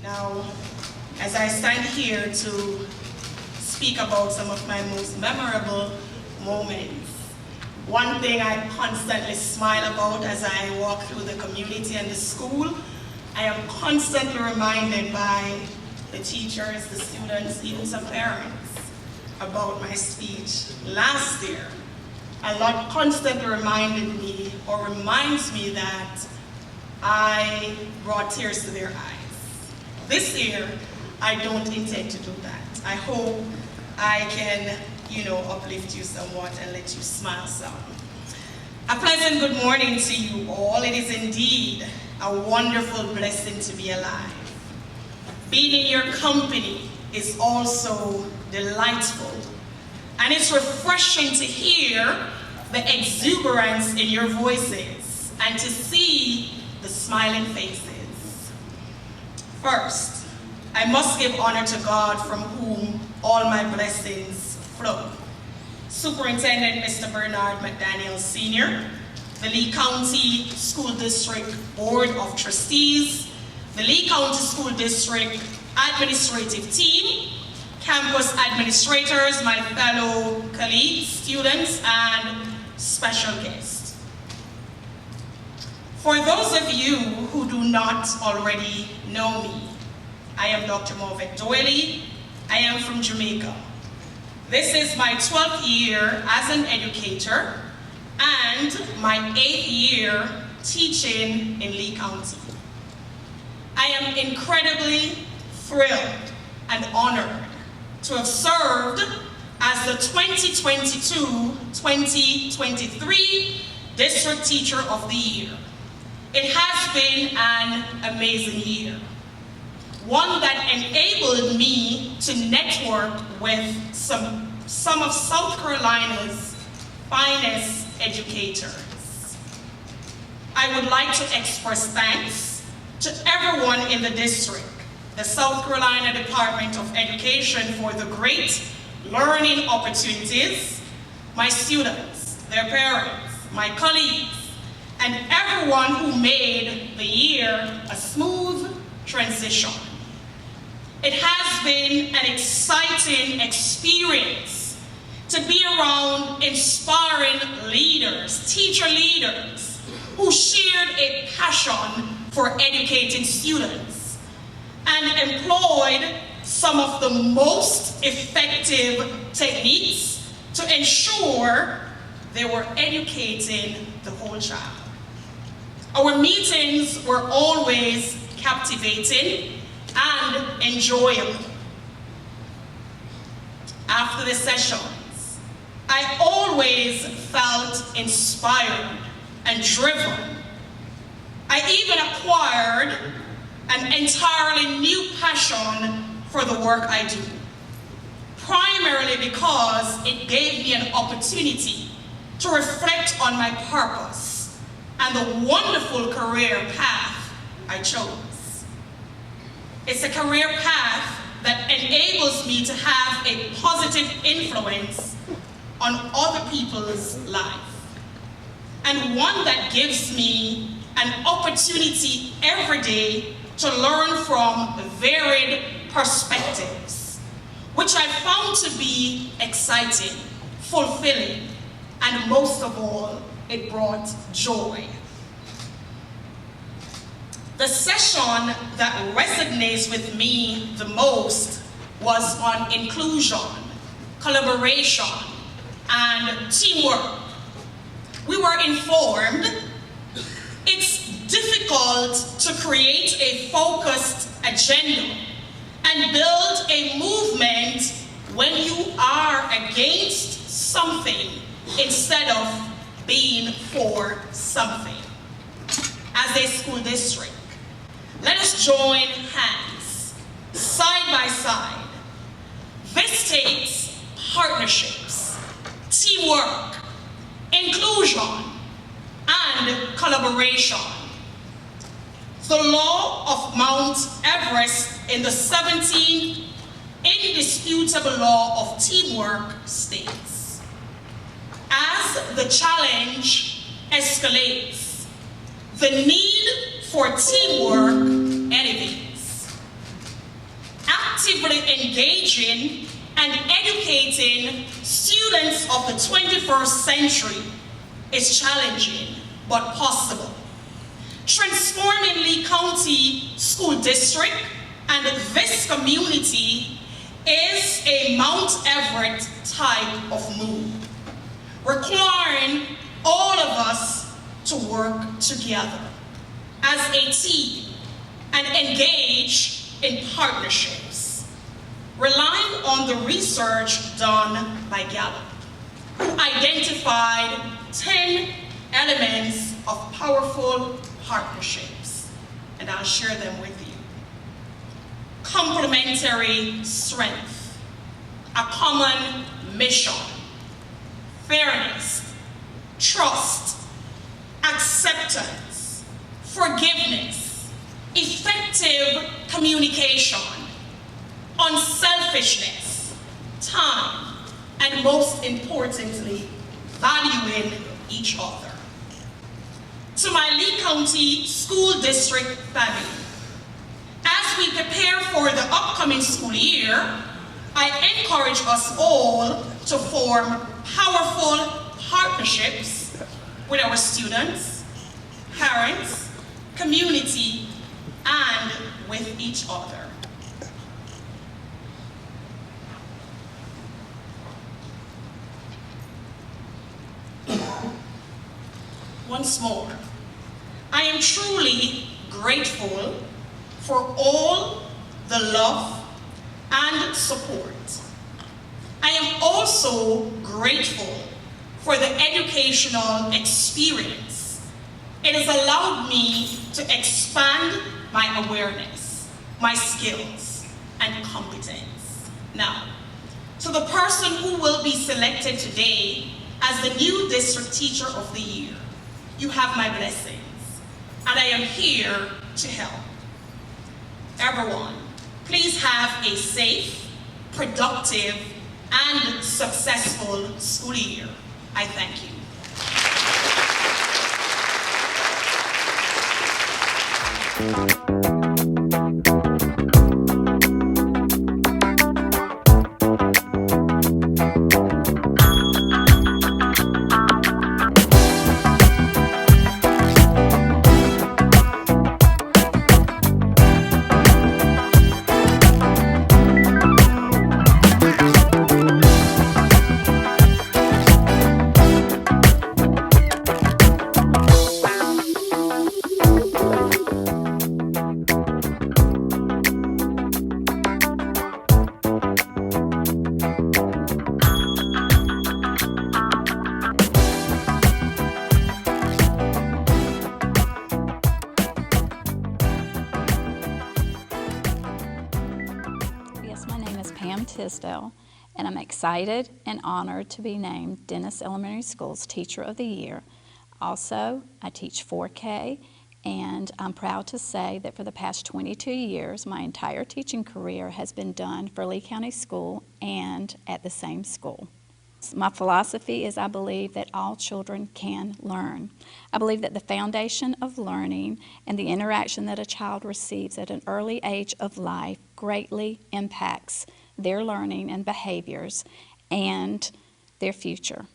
Now, as I stand here to speak about some of my most memorable moments, one thing I constantly smile about as I walk through the community and the school, I am constantly reminded by the teachers, the students, even some parents about my speech last year. A lot constantly reminded me or reminds me that I brought tears to their eyes. This year, I don't intend to do that. I hope I can, uplift you somewhat and let you smile some. A pleasant good morning to you all. It is indeed a wonderful blessing to be alive. Being in your company is also delightful. And it's refreshing to hear the exuberance in your voices and to see the smiling faces. First, I must give honor to God from whom all my blessings flow. Superintendent Mr. Bernard McDaniel Sr., the Lee County School District Board of Trustees, the Lee County School District Administrative Team, campus administrators, my fellow colleagues, students, and special guests. For those of you who do not already know me, I am Dr. Movet Doyle. I am from Jamaica. This is my 12th year as an educator and my 8th year teaching in Lee County. I am incredibly thrilled and honored to have served as the 2022-2023 District Teacher of the Year. It has been an amazing year, one that enabled me to network with some of South Carolina's finest educators. I would like to express thanks to everyone in the district, the South Carolina Department of Education for the great learning opportunities, my students, their parents, my colleagues, and everyone who made the year a smooth transition. It has been an exciting experience to be around inspiring leaders, teacher leaders, who shared a passion for educating students and employed some of the most effective techniques to ensure they were educating the whole child. Our meetings were always captivating and enjoyable. After the sessions, I always felt inspired and driven. I even acquired an entirely new passion for the work I do, primarily because it gave me an opportunity to reflect on my purpose and the wonderful career path I chose. It's a career path that enables me to have a positive influence on other people's lives, and one that gives me an opportunity every day to learn from varied perspectives, which I found to be exciting, fulfilling, and most of all, it brought joy. The session that resonates with me the most was on inclusion, collaboration, and teamwork. We were informed it's difficult to create a focused agenda and build a movement when you are against something instead of being for something. As a school district, let us join hands, side by side. This takes partnerships, teamwork, inclusion, and collaboration. The law of Mount Everest in the 17th indisputable law of teamwork states, as the challenge escalates, the need for teamwork elevates. engaging and educating students of the 21st century is challenging but possible. Transforming Lee County School District and this community is a Mount Everest type of move, requiring all of us to work together as a team and engage in partnerships, relying on the research done by Gallup, who identified 10 elements of powerful partnerships, and I'll share them with you. Complementary strength, a common mission, fairness, trust, acceptance, forgiveness, effective communication, unselfishness, time, and most importantly, valuing each other. To my Lee County School District family, as we prepare for the upcoming school year, I encourage us all to form powerful partnerships with our students, parents, community, and with each other. Once more, I am truly grateful for all the love and support. I am also grateful for the educational experience. It has allowed me to expand my awareness, my skills, and competence. Now, to the person who will be selected today as the new District Teacher of the Year, you have my blessings, and I am here to help. Everyone, please have a safe, productive, and successful school year. I thank you. Tisdale, and I'm excited and honored to be named Dennis Elementary School's Teacher of the Year. Also, I teach 4K, and I'm proud to say that for the past 22 years, my entire teaching career has been done for Lee County School and at the same school. My philosophy is I believe that all children can learn. I believe that the foundation of learning and the interaction that a child receives at an early age of life greatly impacts their learning and behaviors and their future.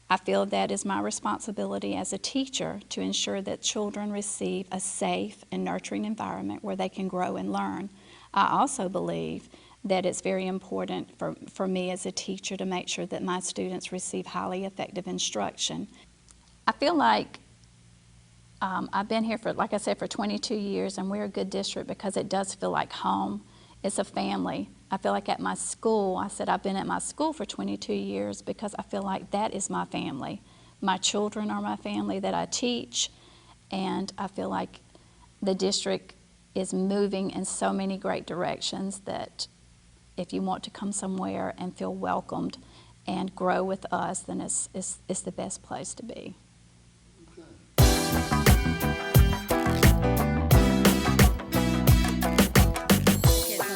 I feel that is my responsibility as a teacher to ensure that children receive a safe and nurturing environment where they can grow and learn. I also believe that it's very important for me as a teacher to make sure that my students receive highly effective instruction. I feel like I've been here for, like I said, for 22 years, and we're a good district because it does feel like home. It's a family. I feel like at my school, I said I've been at my school for 22 years because I feel like that is my family. My children are my family that I teach, and I feel like the district is moving in so many great directions that if you want to come somewhere and feel welcomed and grow with us, then it's the best place to be.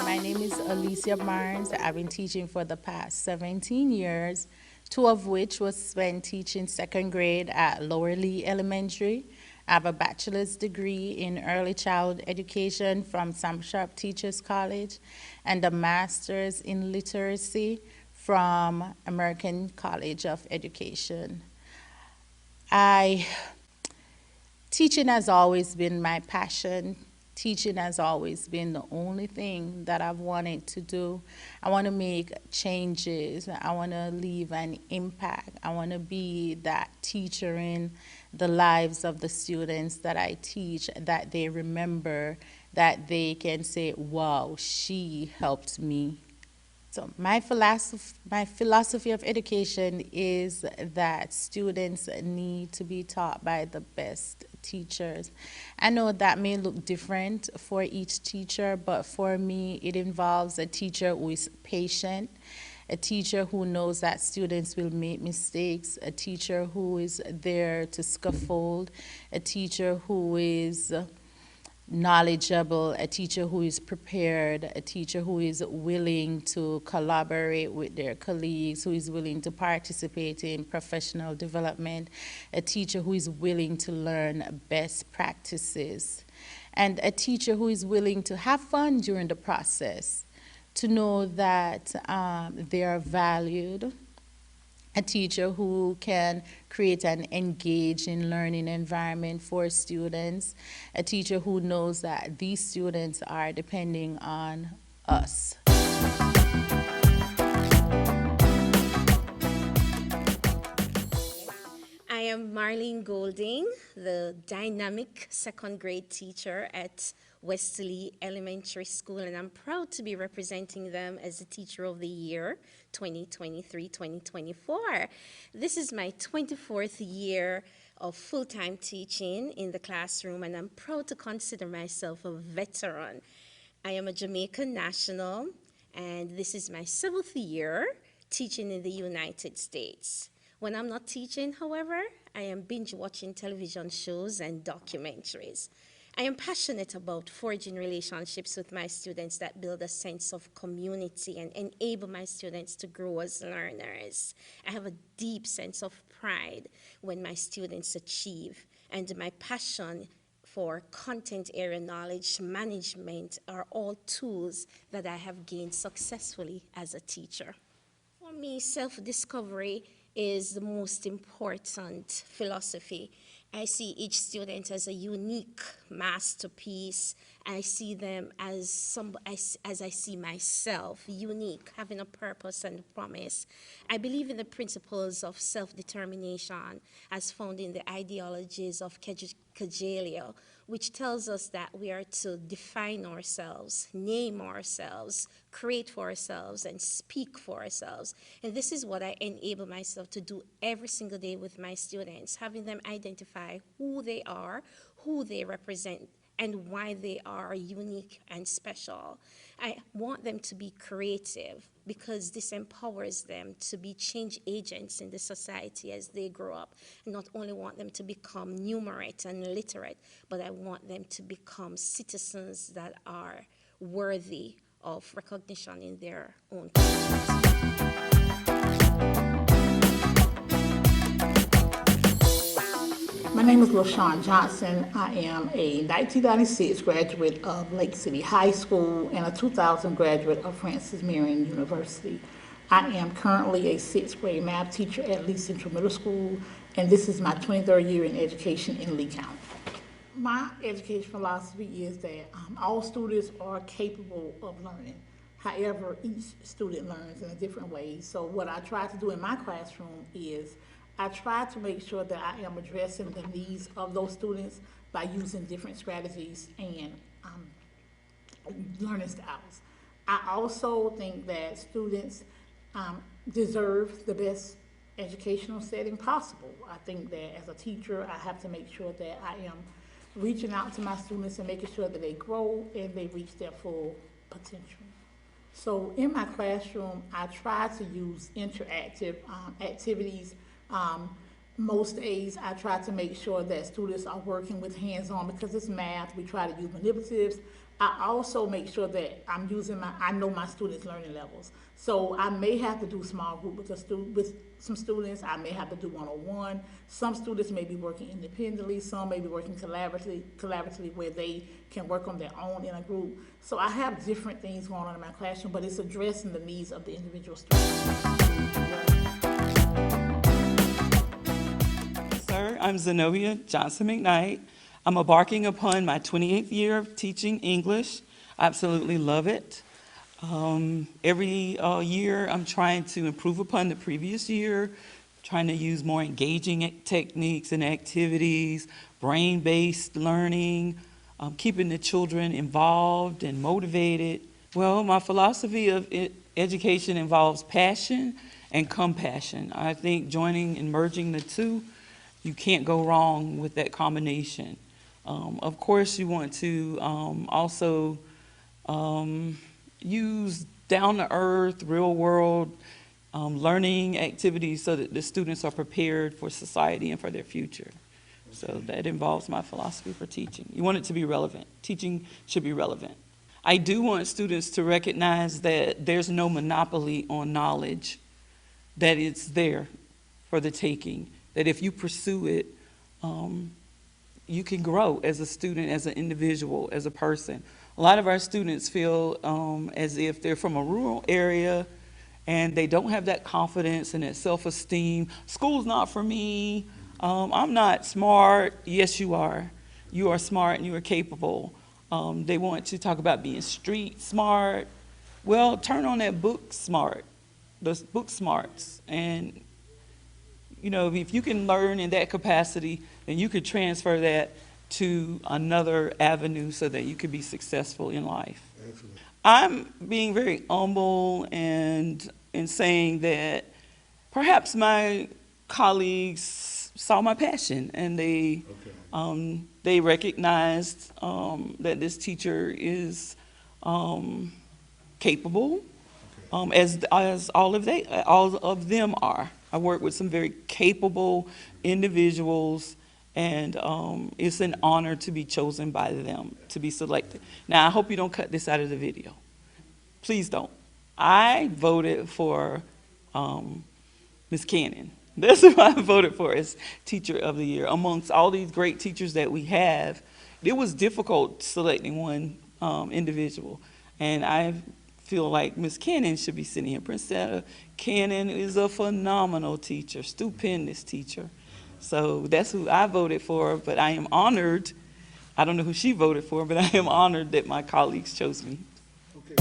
My name is Alicia Barnes. I've been teaching for the past 17 years, 2 of which was spent teaching 2nd grade at Lower Lee Elementary, I have a bachelor's degree in early childhood education from Sam Sharp Teachers College and a master's in literacy from American College of Education. Teaching has always been my passion. Teaching has always been the only thing that I've wanted to do. I want to make changes. I want to leave an impact. I want to be that teacher in the lives of the students that I teach, that they remember, that they can say, wow, she helped me. So my philosophy of education is that students need to be taught by the best teachers. I know that may look different for each teacher, but for me, it involves a teacher who is patient, a teacher who knows that students will make mistakes, a teacher who is there to scaffold, a teacher who is knowledgeable, a teacher who is prepared, a teacher who is willing to collaborate with their colleagues, who is willing to participate in professional development, a teacher who is willing to learn best practices, and a teacher who is willing to have fun during the process, to know that they are valued, a teacher who can create an engaging learning environment for students, a teacher who knows that these students are depending on us. I am Marlene Golding, the dynamic second grade teacher at Westerly Elementary School, and I'm proud to be representing them as the Teacher of the Year 2023-2024. This is my 24th year of full-time teaching in the classroom, and I'm proud to consider myself a veteran. I am a Jamaican national, and this is my 7th year teaching in the United States. When I'm not teaching, however, I am binge-watching television shows and documentaries. I am passionate about forging relationships with my students that build a sense of community and enable my students to grow as learners. I have a deep sense of pride when my students achieve, and my passion for content area knowledge management are all tools that I have gained successfully as a teacher. For me, self-discovery is the most important philosophy. I see each student as a unique masterpiece. I see them as I see myself, unique, having a purpose and a promise. I believe in the principles of self-determination as found in the ideologies of Cajaleo, which tells us that we are to define ourselves, name ourselves, create for ourselves, and speak for ourselves. And this is what I enable myself to do every single day with my students, having them identify who they are, who they represent, and why they are unique and special. I want them to be creative because this empowers them to be change agents in the society as they grow up. I not only want them to become numerate and literate, but I want them to become citizens that are worthy of recognition in their own communities. My name is LaShawn Johnson. I am a 1996 graduate of Lake City High School and a 2000 graduate of Francis Marion University. I am currently a 6th grade math teacher at Lee Central Middle School, and this is my 23rd year in education in Lee County. My education philosophy is that all students are capable of learning. However, each student learns in a different way. So what I try to do in my classroom is I try to make sure that I am addressing the needs of those students by using different strategies and learning styles. I also think that students deserve the best educational setting possible. I think that as a teacher, I have to make sure that I am reaching out to my students and making sure that they grow and they reach their full potential. So in my classroom, I try to use interactive activities. Most days I try to make sure that students are working with hands-on because it's math. We try to use manipulatives, I also make sure that I'm using I know my students' learning levels. So I may have to do small group with some students. I may have to do one-on-one. Some students may be working independently. Some may be working collaboratively where they can work on their own in a group. So I have different things going on in my classroom, but it's addressing the needs of the individual students. Sir, I'm Zenobia Johnson McKnight. I'm embarking upon my 28th year of teaching English. I absolutely love it. Every year I'm trying to improve upon the previous year, trying to use more engaging techniques and activities, brain-based learning, keeping the children involved and motivated. Well, my philosophy of education involves passion and compassion. I think joining and merging the two, you can't go wrong with that combination. Of course, you want to also use down-to-earth, real-world learning activities so that the students are prepared for society and for their future. So that involves my philosophy for teaching. You want it to be relevant. Teaching should be relevant. I do want students to recognize that there's no monopoly on knowledge, that it's there for the taking, that if you pursue it, you can grow as a student, as an individual, as a person. A lot of our students feel as if they're from a rural area and they don't have that confidence and that self-esteem. School's not for me. I'm not smart. Yes, you are. You are smart and you are capable. They want to talk about being street smart. Well, turn on that book smart, those book smarts. And, you know, if you can learn in that capacity, then you could transfer that to another avenue so that you could be successful in life. Excellent. I'm being very humble and saying that perhaps my colleagues saw my passion and they recognized that this teacher is capable, as all of them are. I work with some very capable individuals, and it's an honor to be chosen by them, to be selected. Now, I hope you don't cut this out of the video. Please don't. I voted for Ms. Cannon. That's who I voted for as Teacher of the Year. Amongst all these great teachers that we have, it was difficult selecting one individual. And I feel like Ms. Cannon should be sitting here. Princetta Cannon is a phenomenal teacher, stupendous teacher. So that's who I voted for, but I am honored. I don't know who she voted for, but I am honored that my colleagues chose me. Okay.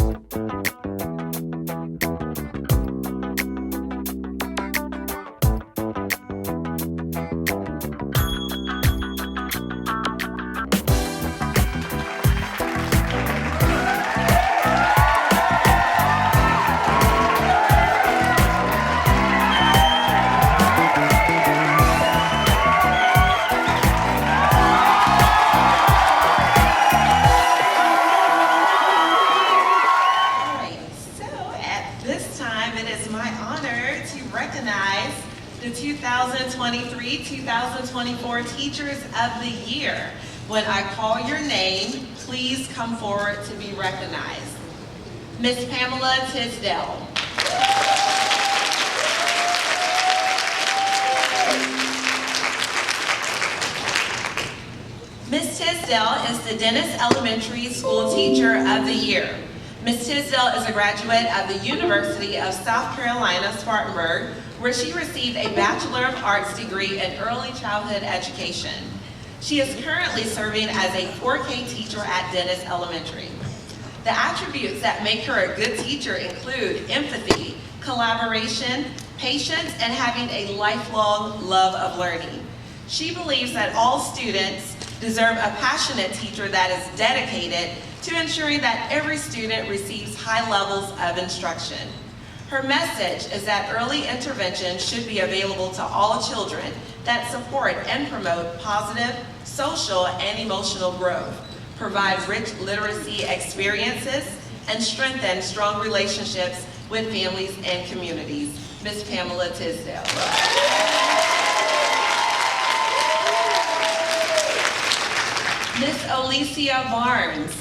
The 2023-2024 Teachers of the Year. When I call your name, please come forward to be recognized. Miss Pamela Tisdale. Miss Tisdale is the Dennis Elementary School Teacher of the Year. Ms. Tisdale is a graduate of the University of South Carolina, Spartanburg, where she received a Bachelor of Arts degree in Early Childhood Education. She is currently serving as a 4K teacher at Dennis Elementary. The attributes that make her a good teacher include empathy, collaboration, patience, and having a lifelong love of learning. She believes that all students deserve a passionate teacher that is dedicated to ensuring that every student receives high levels of instruction. Her message is that early intervention should be available to all children that support and promote positive social and emotional growth, provide rich literacy experiences, and strengthen strong relationships with families and communities. Ms. Pamela Tisdale. Ms. Alicia Barnes.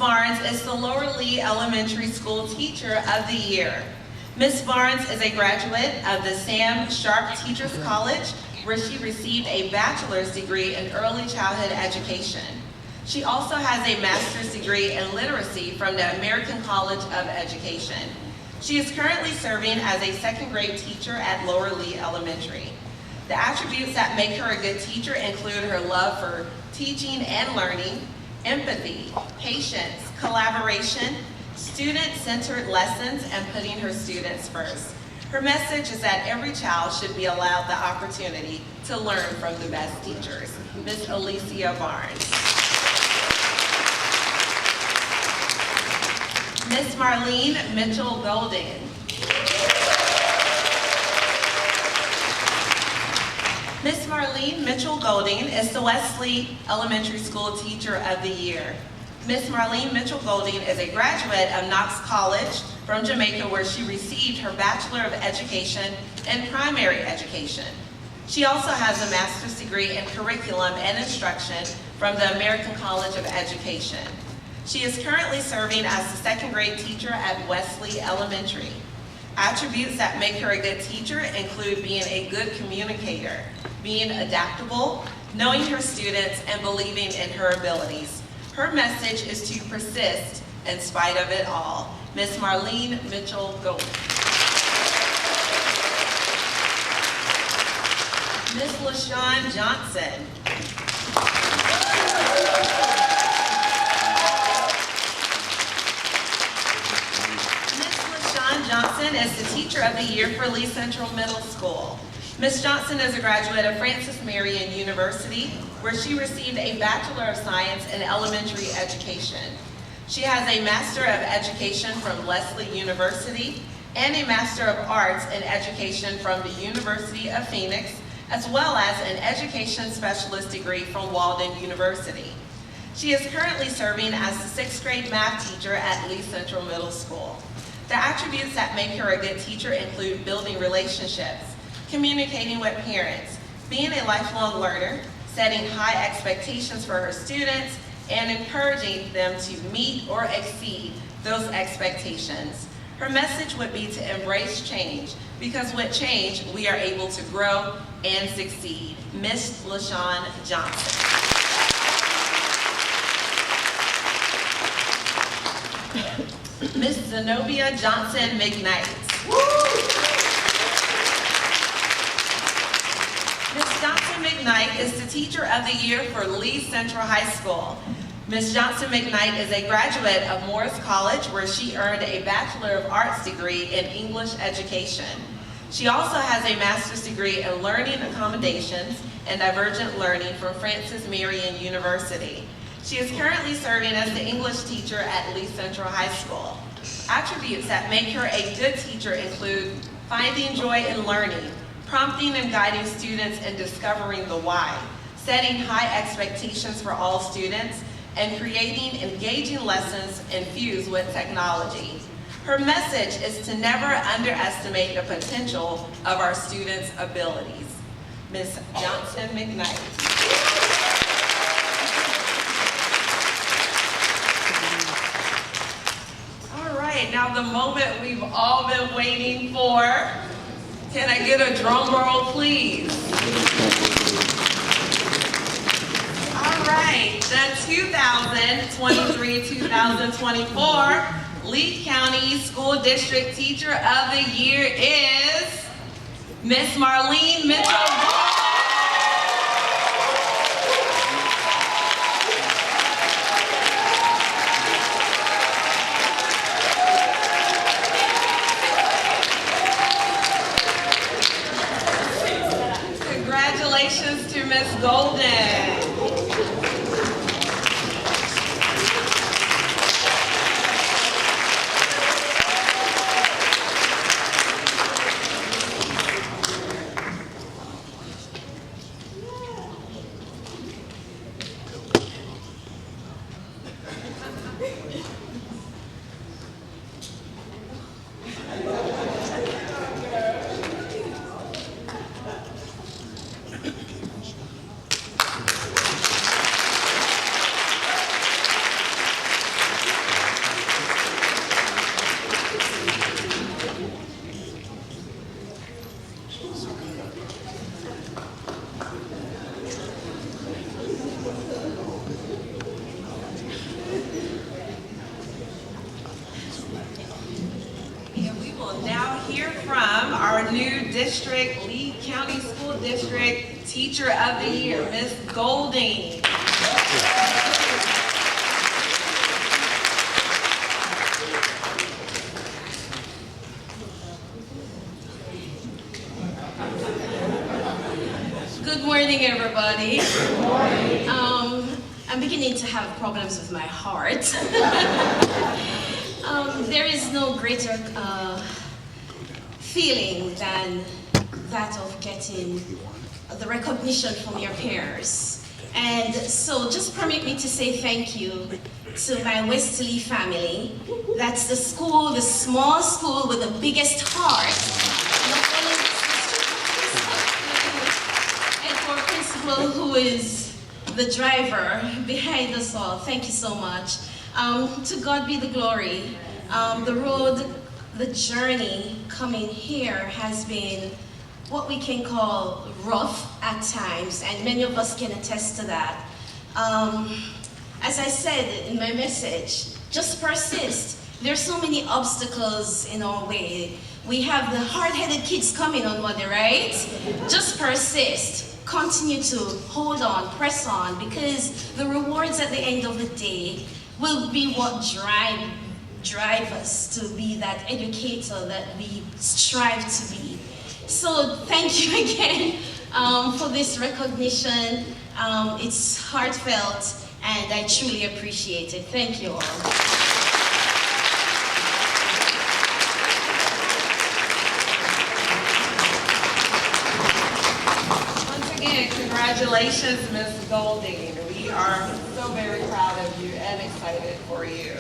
Barnes is the Lower Lee Elementary School Teacher of the Year. Ms. Barnes is a graduate of the Sam Sharp Teachers College, where she received a bachelor's degree in early childhood education. She also has a master's degree in literacy from the American College of Education. She is currently serving as a second grade teacher at Lower Lee Elementary. The attributes that make her a good teacher include her love for teaching and learning, empathy, patience, collaboration, student-centered lessons, and putting her students first. Her message is that every child should be allowed the opportunity to learn from the best teachers. Ms. Alicia Barnes. Ms. Marlene Mitchell-Golding. Ms. Marlene Mitchell-Golding is the Wesley Elementary School Teacher of the Year. Ms. Marlene Mitchell-Golding is a graduate of Knox College from Jamaica, where she received her Bachelor of Education in Primary Education. She also has a master's degree in Curriculum and Instruction from the American College of Education. She is currently serving as the second grade teacher at Wesley Elementary. Attributes that make her a good teacher include being a good communicator, being adaptable, knowing her students, and believing in her abilities. Her message is to persist in spite of it all. Ms. Marlene Mitchell-Golding. Ms. LaShawn Johnson. Johnson is the Teacher of the Year for Lee Central Middle School. Ms. Johnson is a graduate of Francis Marion University, where she received a Bachelor of Science in Elementary Education. She has a Master of Education from Lesley University and a Master of Arts in Education from the University of Phoenix, as well as an Education Specialist degree from Walden University. She is currently serving as the 6th grade math teacher at Lee Central Middle School. The attributes that make her a good teacher include building relationships, communicating with parents, being a lifelong learner, setting high expectations for her students, and encouraging them to meet or exceed those expectations. Her message would be to embrace change, because with change, we are able to grow and succeed. Ms. LaShawn Johnson. Ms. Zenobia Johnson McKnight. Ms. Johnson McKnight is the Teacher of the Year for Lee Central High School. Ms. Johnson McKnight is a graduate of Morris College, where she earned a Bachelor of Arts degree in English Education. She also has a Master's degree in Learning Accommodations and Divergent Learning from Francis Marion University. She is currently serving as the English teacher at Lee Central High School. Attributes that make her a good teacher include finding joy in learning, prompting and guiding students in discovering the why, setting high expectations for all students, and creating engaging lessons infused with technology. Her message is to never underestimate the potential of our students' abilities. Ms. Johnson McKnight. Now the moment we've all been waiting for. Can I get a drum roll, please? All right, the 2023-2024 Lee County School District Teacher of the Year is Miss Marlene Mitchell. Congratulations to Ms. Golden. District, Lee County School District Teacher of the Year, Ms. Golding. Good morning, everybody. I'm beginning to have problems with my heart. There is no greater feeling than that of getting the recognition from your peers. And so just permit me to say thank you to my Westerly family. That's the school, the small school with the biggest heart. And for principal, who is the driver behind us all. Thank you so much. To God be the glory. The road, the journey coming here has been what we can call rough at times, and many of us can attest to that. As I said in my message, just persist. There's so many obstacles in our way. We have the hard-headed kids coming on Monday, right? Just persist. Continue to hold on, press on, because the rewards at the end of the day will be what drive us to be that educator that we strive to be. So thank you again for this recognition. It's heartfelt, and I truly appreciate it. Thank you all. Congratulations, Ms. Golding. We are so very proud of you and excited for you.